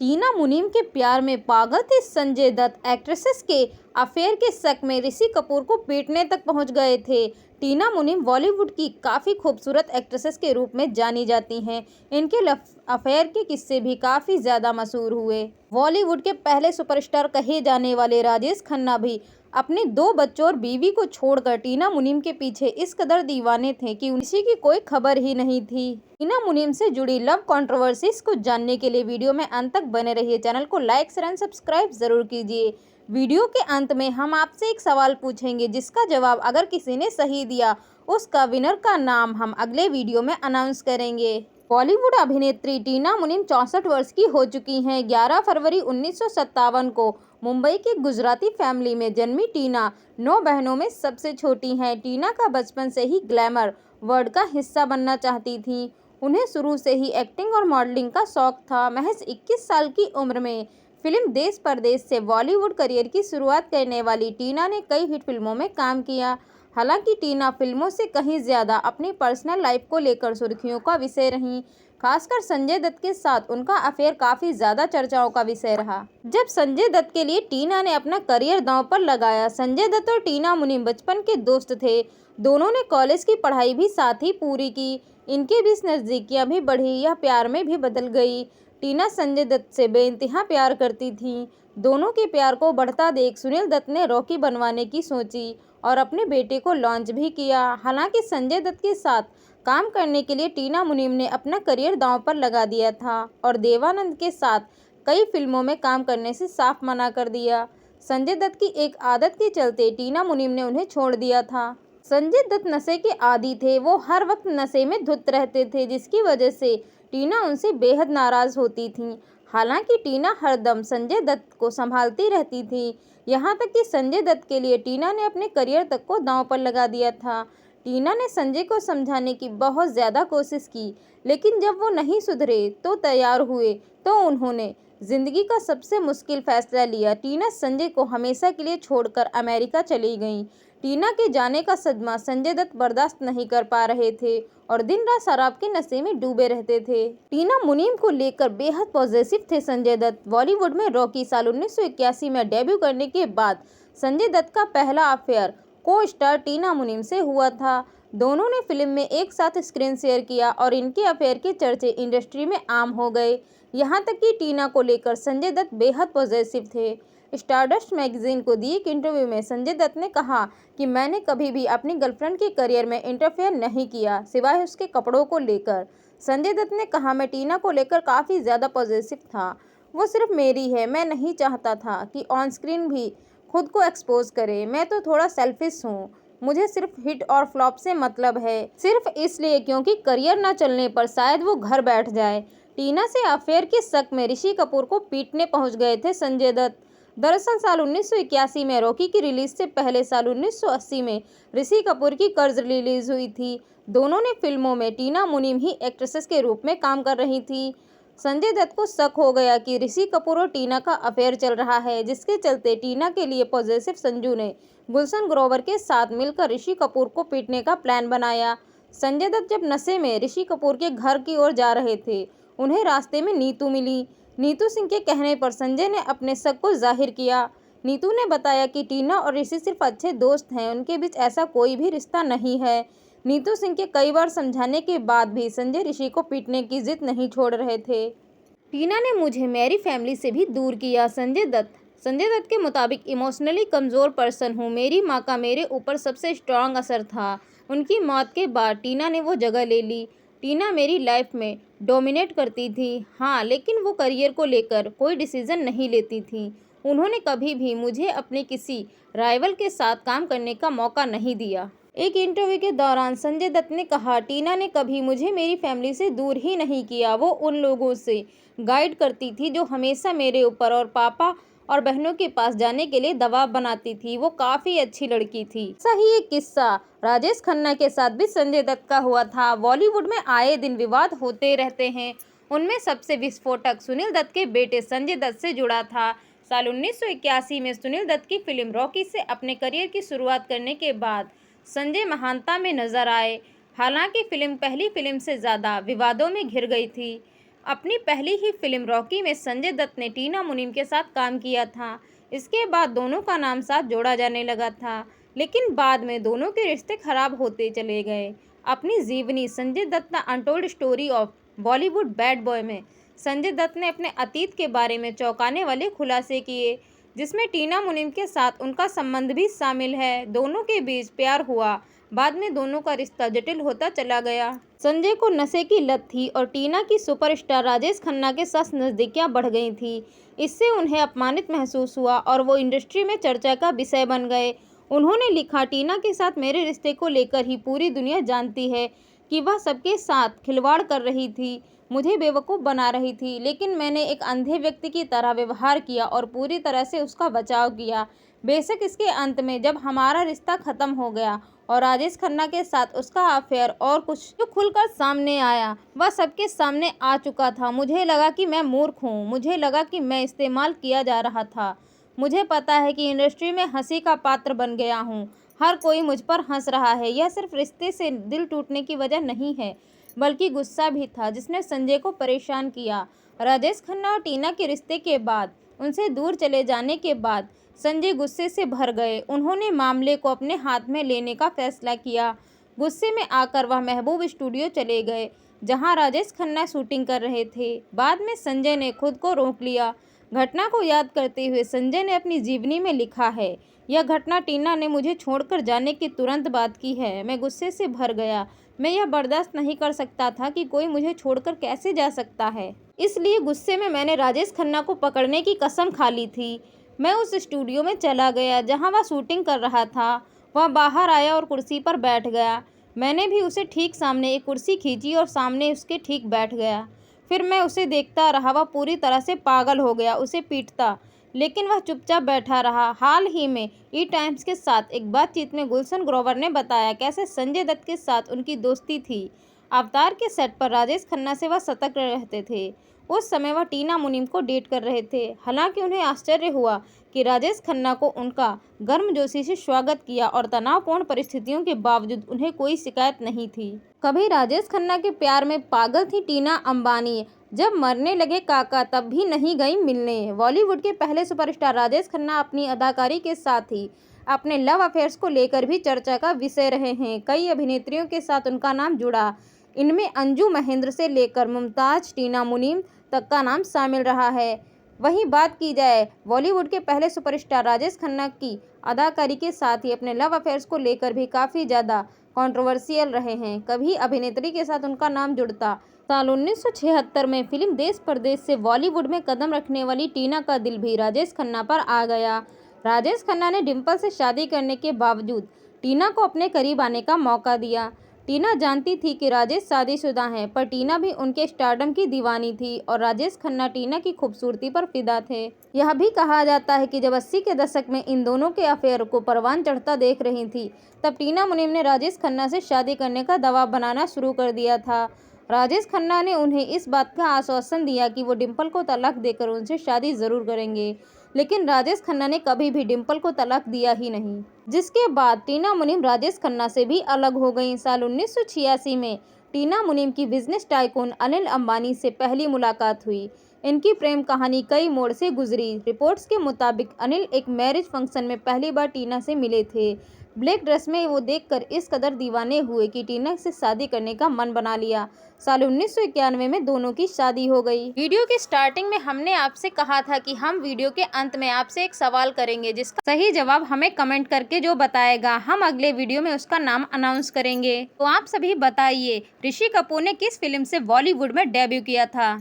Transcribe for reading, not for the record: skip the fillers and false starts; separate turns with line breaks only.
टीना मुनीम के प्यार में पागल थे संजय दत्त। एक्ट्रेसेस के अफेयर के शक में ऋषि कपूर को पीटने तक पहुंच गए थे। टीना मुनीम बॉलीवुड की काफ़ी खूबसूरत एक्ट्रेसेस के रूप में जानी जाती हैं। इनके अफेयर के किस्से भी काफ़ी ज़्यादा मशहूर हुए। बॉलीवुड के पहले सुपरस्टार कहे जाने वाले राजेश खन्ना भी अपने 2 बच्चों और बीवी को छोड़कर टीना मुनीम के पीछे इस कदर दीवाने थे कि उनकी की कोई खबर ही नहीं थी। टीना मुनीम से जुड़ी लव कंट्रोवर्सीज को जानने के लिए वीडियो में अंत तक बने रहिए। चैनल को लाइक शेयर एंड सब्सक्राइब जरूर कीजिए। वीडियो के अंत में हम आपसे एक सवाल पूछेंगे, जिसका जवाब अगर किसी ने सही दिया उसका विनर का नाम हम अगले वीडियो में अनाउंस करेंगे। बॉलीवुड अभिनेत्री टीना मुनीम 64 वर्ष की हो चुकी हैं। 11 फरवरी 1957 को मुंबई की गुजराती फैमिली में जन्मी टीना 9 बहनों में सबसे छोटी हैं। टीना का बचपन से ही ग्लैमर वर्ल्ड का हिस्सा बनना चाहती थी। उन्हें शुरू से ही एक्टिंग और मॉडलिंग का शौक था। महज 21 साल की उम्र में फिल्म देश परदेश से बॉलीवुड करियर की शुरुआत करने वाली टीना ने कई हिट फिल्मों में काम किया। हालांकि टीना फिल्मों से कहीं ज़्यादा अपनी पर्सनल लाइफ को लेकर सुर्खियों का विषय रहीं। खासकर संजय दत्त के साथ उनका अफेयर काफ़ी ज़्यादा चर्चाओं का विषय रहा। जब संजय दत्त के लिए टीना ने अपना करियर दांव पर लगाया। संजय दत्त और टीना मुनीम बचपन के दोस्त थे। दोनों ने कॉलेज की पढ़ाई भी साथ ही पूरी की। इनके बीच नज़दीकियाँ भी बढ़ी, यह प्यार में भी बदल गई। टीना संजय दत्त से बेइंतहा प्यार करती थीं। दोनों के प्यार को बढ़ता देख सुनील दत्त ने रॉकी बनवाने की सोची और अपने बेटे को लॉन्च भी किया। हालांकि संजय दत्त के साथ काम करने के लिए टीना मुनीम ने अपना करियर दांव पर लगा दिया था और देवानंद के साथ कई फिल्मों में काम करने से साफ मना कर दिया। संजय दत्त की एक आदत के चलते टीना मुनीम ने उन्हें छोड़ दिया था। संजय दत्त नशे के आदी थे। वो हर वक्त नशे में धुत रहते थे, जिसकी वजह से टीना उनसे बेहद नाराज होती थीं। हालांकि टीना हरदम संजय दत्त को संभालती रहती थी। यहाँ तक कि संजय दत्त के लिए टीना ने अपने करियर तक को दांव पर लगा दिया था। टीना ने संजय को समझाने की बहुत ज़्यादा कोशिश की, लेकिन जब वो नहीं सुधरे तो तैयार हुए तो उन्होंने जिंदगी का सबसे मुश्किल फैसला लिया। टीना संजय को हमेशा के लिए छोड़कर अमेरिका चली गईं। टीना के जाने का सदमा संजय दत्त बर्दाश्त नहीं कर पा रहे थे और दिन रात शराब के नशे में डूबे रहते थे। टीना मुनीम को लेकर बेहद पॉजिटिव थे संजय दत्त। बॉलीवुड में रॉकी साल 1981 में डेब्यू करने के बाद संजय दत्त का पहला अफेयर को स्टार टीना मुनीम से हुआ था। दोनों ने फिल्म में एक साथ स्क्रीन शेयर किया और इनके अफेयर के चर्चे इंडस्ट्री में आम हो गए। यहाँ तक कि टीना को लेकर संजय दत्त बेहद पॉजिटिव थे। स्टारडस्ट मैगजीन को दिए एक इंटरव्यू में संजय दत्त ने कहा कि मैंने कभी भी अपनी गर्लफ्रेंड के करियर में इंटरफेयर नहीं किया, सिवाय उसके कपड़ों को लेकर। संजय दत्त ने कहा, मैं टीना को लेकर काफ़ी ज़्यादा पॉजिटिव था। वो सिर्फ मेरी है। मैं नहीं चाहता था कि ऑन स्क्रीन भी खुद को एक्सपोज करे। मैं तो थोड़ा सेल्फिश हूँ। मुझे सिर्फ हिट और फ्लॉप से मतलब है, सिर्फ इसलिए क्योंकि करियर ना चलने पर शायद वो घर बैठ जाए। टीना से अफेयर के शक में ऋषि कपूर को पीटने पहुंच गए थे संजय दत्त। दरअसल साल 1981 में रॉकी की रिलीज से पहले साल 1980 में ऋषि कपूर की कर्ज रिलीज हुई थी। दोनों ने फिल्मों में टीना मुनीम ही एक्ट्रेसेस के रूप में काम कर रही थी। संजय दत्त को शक हो गया कि ऋषि कपूर और टीना का अफेयर चल रहा है, जिसके चलते टीना के लिए पॉजिटिव संजू ने गुलशन ग्रोवर के साथ मिलकर ऋषि कपूर को पीटने का प्लान बनाया। संजय दत्त जब नशे में ऋषि कपूर के घर की ओर जा रहे थे, उन्हें रास्ते में नीतू मिली। नीतू सिंह के कहने पर संजय ने अपने शक को जाहिर किया। नीतू ने बताया कि टीना और ऋषि सिर्फ अच्छे दोस्त हैं, उनके बीच ऐसा कोई भी रिश्ता नहीं है। नीतू सिंह के कई बार समझाने के बाद भी संजय ऋषि को पीटने की जिद नहीं छोड़ रहे थे। टीना ने मुझे मेरी फैमिली से भी दूर किया। संजय दत्त के मुताबिक इमोशनली कमज़ोर पर्सन हूँ। मेरी माँ का मेरे ऊपर सबसे स्ट्रांग असर था। उनकी मौत के बाद टीना ने वो जगह ले ली। टीना मेरी लाइफ में डोमिनेट करती थी, हाँ, लेकिन वो करियर को लेकर कोई डिसीज़न नहीं लेती थी। उन्होंने कभी भी मुझे अपने किसी राइवल के साथ काम करने का मौका नहीं दिया। एक इंटरव्यू के दौरान संजय दत्त ने कहा, टीना ने कभी मुझे मेरी फैमिली से दूर ही नहीं किया। वो उन लोगों से गाइड करती थी जो हमेशा मेरे ऊपर और पापा और बहनों के पास जाने के लिए दबाव बनाती थी। वो काफ़ी अच्छी लड़की थी। सही एक किस्सा राजेश खन्ना के साथ भी संजय दत्त का हुआ था। बॉलीवुड में आए दिन विवाद होते रहते हैं। उनमें सबसे विस्फोटक सुनील दत्त के बेटे संजय दत्त से जुड़ा था। साल 1981 में सुनील दत्त की फिल्म रॉकी से अपने करियर की शुरुआत करने के बाद संजय महानता में नजर आए। हालांकि फिल्म पहली फिल्म से ज़्यादा विवादों में घिर गई थी। अपनी पहली ही फिल्म रॉकी में संजय दत्त ने टीना मुनीम के साथ काम किया था। इसके बाद दोनों का नाम साथ जोड़ा जाने लगा था, लेकिन बाद में दोनों के रिश्ते खराब होते चले गए। अपनी जीवनी Sanjay Dutt the untold story of Bollywood bad boy में संजय दत्त ने अपने अतीत के बारे में चौंकाने वाले खुलासे किए, जिसमें टीना मुनीम के साथ उनका संबंध भी शामिल है। दोनों के बीच प्यार हुआ, बाद में दोनों का रिश्ता जटिल होता चला गया। संजय को नशे की लत थी और टीना की सुपरस्टार राजेश खन्ना के साथ नज़दीकियां बढ़ गई थी। इससे उन्हें अपमानित महसूस हुआ और वो इंडस्ट्री में चर्चा का विषय बन गए। उन्होंने लिखा, टीना के साथ मेरे रिश्ते को लेकर ही पूरी दुनिया जानती है कि वह सबके साथ खिलवाड़ कर रही थी, मुझे बेवकूफ़ बना रही थी, लेकिन मैंने एक अंधे व्यक्ति की तरह व्यवहार किया और पूरी तरह से उसका बचाव किया। बेशक इसके अंत में जब हमारा रिश्ता ख़त्म हो गया और राजेश खन्ना के साथ उसका अफेयर और कुछ जो खुलकर सामने आया, वह सबके सामने आ चुका था। मुझे लगा कि मैं मूर्ख हूँ, मुझे लगा कि मैं इस्तेमाल किया जा रहा था। मुझे पता है कि इंडस्ट्री में हंसी का पात्र बन गया हूँ, हर कोई मुझ पर हंस रहा है। यह सिर्फ रिश्ते से दिल टूटने की वजह नहीं है, बल्कि गुस्सा भी था जिसने संजय को परेशान किया। राजेश खन्ना और टीना के रिश्ते के बाद उनसे दूर चले जाने के बाद संजय गुस्से से भर गए। उन्होंने मामले को अपने हाथ में लेने का फैसला किया। गुस्से में आकर वह महबूब स्टूडियो चले गए, जहां राजेश खन्ना शूटिंग कर रहे थे। बाद में संजय ने खुद को रोक लिया। घटना को याद करते हुए संजय ने अपनी जीवनी में लिखा है, यह घटना टीना ने मुझे छोड़कर जाने के तुरंत बाद की है। मैं गुस्से से भर गया। मैं यह बर्दाश्त नहीं कर सकता था कि कोई मुझे छोड़कर कैसे जा सकता है। इसलिए गुस्से में मैंने राजेश खन्ना को पकड़ने की कसम खा ली थी। मैं उस स्टूडियो में चला गया जहां वह शूटिंग कर रहा था। वह बाहर आया और कुर्सी पर बैठ गया। मैंने भी उसे ठीक सामने एक कुर्सी खींची और सामने उसके ठीक बैठ गया। फिर मैं उसे देखता रहा। वह पूरी तरह से पागल हो गया, उसे पीटता, लेकिन वह चुपचाप बैठा रहा। हाल ही में ई टाइम्स के साथ एक बातचीत में गुलशन ग्रोवर ने बताया कैसे संजय दत्त के साथ उनकी दोस्ती थी। अवतार के सेट पर राजेश खन्ना से वह सतर्क रहते थे। उस समय वह टीना मुनीम को डेट कर रहे थे। हालांकि उन्हें आश्चर्य हुआ कि राजेश खन्ना को उनका गर्मजोशी से स्वागत किया और तनावपूर्ण परिस्थितियों के बावजूद उन्हें कोई शिकायत नहीं थी। कभी राजेश खन्ना के प्यार में पागल थी टीना अंबानी। जब मरने लगे काका तब भी नहीं गई मिलने। बॉलीवुड के पहले सुपरस्टार राजेश खन्ना अपनी अदाकारी के साथ ही अपने लव अफेयर्स को लेकर भी चर्चा का विषय रहे हैं। कई अभिनेत्रियों के साथ उनका नाम जुड़ा। इनमें अंजू महेंद्र से लेकर मुमताज, टीना मुनीम तक का नाम शामिल रहा है। वहीं बात की जाए बॉलीवुड के पहले सुपरस्टार राजेश खन्ना की अदाकारी के साथ ही अपने लव अफेयर्स को लेकर भी काफ़ी ज़्यादा कंट्रोवर्शियल रहे हैं। कभी अभिनेत्री के साथ उनका नाम जुड़ता। साल 1976 में फिल्म देश परदेश से बॉलीवुड में कदम रखने वाली टीना का दिल भी राजेश खन्ना पर आ गया। राजेश खन्ना ने डिम्पल से शादी करने के बावजूद टीना को अपने करीब आने का मौका दिया। टीना जानती थी कि राजेश शादीशुदा हैं, पर टीना भी उनके स्टारडम की दीवानी थी और राजेश खन्ना टीना की खूबसूरती पर फिदा थे। यह भी कहा जाता है कि जब 80 के दशक में इन दोनों के अफेयर को परवान चढ़ता देख रही थी, तब टीना मुनीम ने राजेश खन्ना से शादी करने का दबाव बनाना शुरू कर दिया था। राजेश खन्ना ने उन्हें इस बात का आश्वासन दिया कि वो डिम्पल को तलाक देकर उनसे शादी ज़रूर करेंगे, लेकिन राजेश खन्ना ने कभी भी डिम्पल को तलाक दिया ही नहीं। जिसके बाद टीना मुनीम राजेश खन्ना से भी अलग हो गईं। साल 1986 में टीना मुनीम की बिजनेस टाइकून अनिल अंबानी से पहली मुलाकात हुई। इनकी प्रेम कहानी कई मोड़ से गुजरी। रिपोर्ट्स के मुताबिक अनिल एक मैरिज फंक्शन में पहली बार टीना से मिले थे। ब्लैक ड्रेस में वो देखकर इस कदर दीवाने हुए कि टीना से शादी करने का मन बना लिया। साल 1991 में दोनों की शादी हो गई। वीडियो के स्टार्टिंग में हमने आपसे कहा था कि हम वीडियो के अंत में आपसे एक सवाल करेंगे, जिसका सही जवाब हमें कमेंट करके जो बताएगा, हम अगले वीडियो में उसका नाम अनाउंस करेंगे। तो आप सभी बताइए, ऋषि कपूर ने किस फिल्म से बॉलीवुड में डेब्यू किया था?